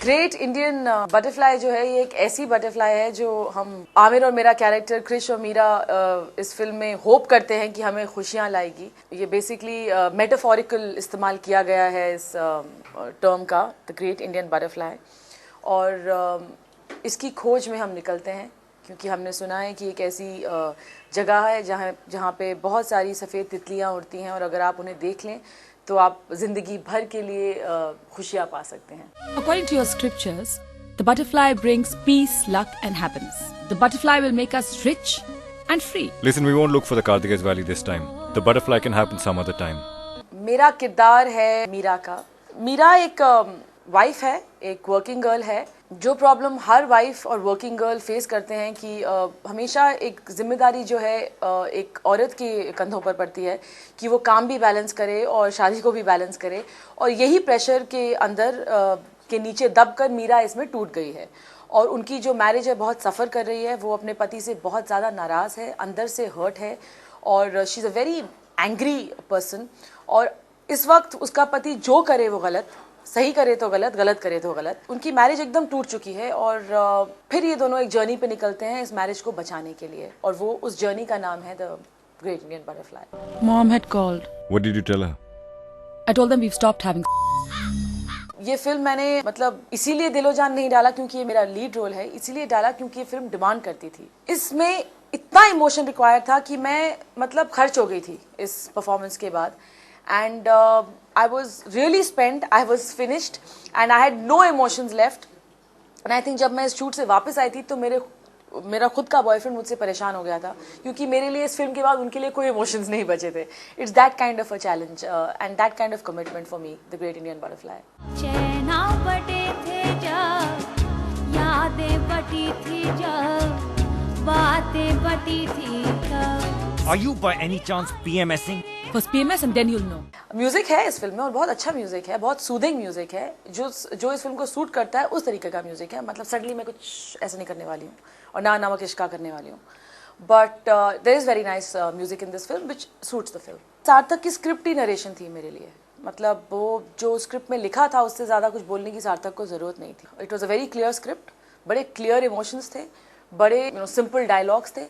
Great Indian butterfly जो है ये एक ऐसी बटरफ्लाई है जो हम आमिर और मेरा कैरेक्टर क्रिश और मीरा इस फिल्म में होप करते हैं कि हमें खुशियां लाएगी। ये बेसिकली मेटाफोरिकल इस्तेमाल किया गया है इस टर्म का, द ग्रेट इंडियन बटरफ्लाई। और इसकी खोज में हम निकलते हैं क्योंकि हमने सुना है कि एक ऐसी जगह है जहाँ पे बहुत सारी सफ़ेद तितलियाँ उड़ती हैं और अगर आप उन्हें देख लें तो आप जिंदगी भर के लिए खुशियाँ पा सकते हैं। According to your scriptures, the butterfly brings peace, luck and happiness. The butterfly will make us rich and free. Listen, we won't look for the Karthikeyan Valley this time. The butterfly can happen some other time. मेरा किरदार है मीरा का। मीरा एक wife है, एक working girl है। जो problem हर wife और वर्किंग गर्ल फेस करते हैं कि हमेशा एक जिम्मेदारी जो है एक औरत के कंधों पर पड़ती है कि वो काम भी बैलेंस करे और शादी को भी बैलेंस करे, और यही प्रेशर के अंदर के नीचे दबकर मीरा इसमें टूट गई है और उनकी जो मैरिज है बहुत सफ़र कर रही है। वो अपने पति से बहुत ज़्यादा नाराज़ है, अंदर से हर्ट है और she is a very angry person. और इस वक्त उसका पति जो करे वो गलत, सही करे तो गलत, गलत करे तो गलत। उनकी मैरिज एकदम टूट चुकी है और फिर ये दोनों एक जर्नी पे निकलते हैं इस मैरिज को बचाने के लिए, और वो उस जर्नी का नाम है the great Indian butterfly. Mom had called. What did you tell her? I told them we've stopped having. ये फिल्म मैंने मतलब इसीलिए दिलो जान नहीं डाला क्योंकि ये मेरा लीड रोल है, इसीलिए डाला क्योंकि ये फिल्म डिमांड करती थी। इसमें इतना इमोशन रिक्वायर्ड था कि मैं मतलब खर्च हो गई थी इस परफॉर्मेंस के बाद। And I was really spent, I was finished and I had no emotions left. And I think जब मैं इस शूट से वापस आई थी तो मेरा खुद का बॉयफ्रेंड मुझसे परेशान हो गया था क्योंकि मेरे लिए इस फिल्म के बाद उनके लिए कोई इमोशंस नहीं बचे थे। It's that kind of a challenge and that kind of commitment for me, the Great Indian Butterfly. चैना बटे थे जब, यादें बटी थी जब, बातें बटी थी तब। Are you by any chance PMSing? First PMS and then you'll know. Music है इस फिल्म में और बहुत अच्छा म्यूजिक है, बहुत सूदिंग म्यूजिक है जो इस फिल्म को सूट करता है उस तरीके का म्यूजिक है। मतलब सडनली मैं कुछ ऐसा नहीं करने वाली हूँ और ना नमक इश्का करने वाली हूँ, but there is very nice music in this film which suits the film. Sarthak की स्क्रिप्ट ही नरेशन थी मेरे लिए, मतलब वो जो स्क्रिप्ट में लिखा था उससे ज़्यादा कुछ बोलने की सार्थक को ज़रूरत नहीं थी। It was a very clear script, बड़े क्लियर इमोशंस थे, बड़े सिंपल डायलॉग्स थे,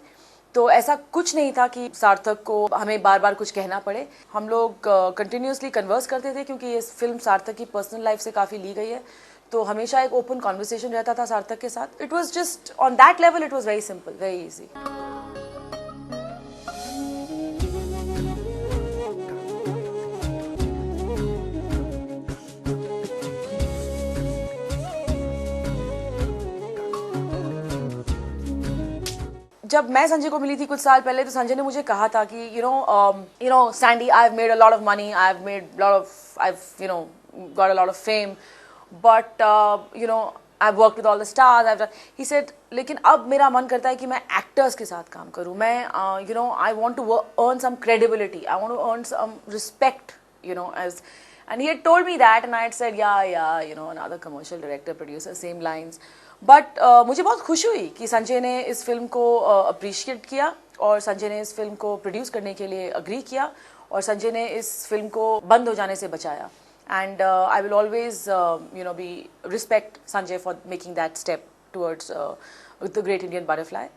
तो ऐसा कुछ नहीं था कि सार्थक को हमें बार बार कुछ कहना पड़े। हम लोग कंटिन्यूसली कन्वर्स करते थे क्योंकि ये फिल्म सार्थक की पर्सनल लाइफ से काफ़ी ली गई है, तो हमेशा एक ओपन कॉन्वर्सेशन रहता था सार्थक के साथ। It was just on that level, it was very simple, very easy. जब मैं संजय को मिली थी कुछ साल पहले तो संजय ने मुझे कहा था कि you know Sandy, I have made a lot of money, I have made lot of, I have got a lot of fame, but I have worked with all the stars. He said लेकिन अब मेरा मन करता है कि मैं actors के साथ काम करूं, मैं I want to earn some credibility, I want to earn some respect, as. And he had told me that and I had said yeah, another commercial director, producer, same lines. But मुझे बहुत खुशी हुई कि संजय ने इस film को appreciate किया और संजय ने इस फिल्म को प्रोड्यूस करने के लिए अग्री किया और संजय ने इस फिल्म को बंद हो जाने से बचाया। And I will always be respect Sanjay for making that step towards the Great Indian Butterfly.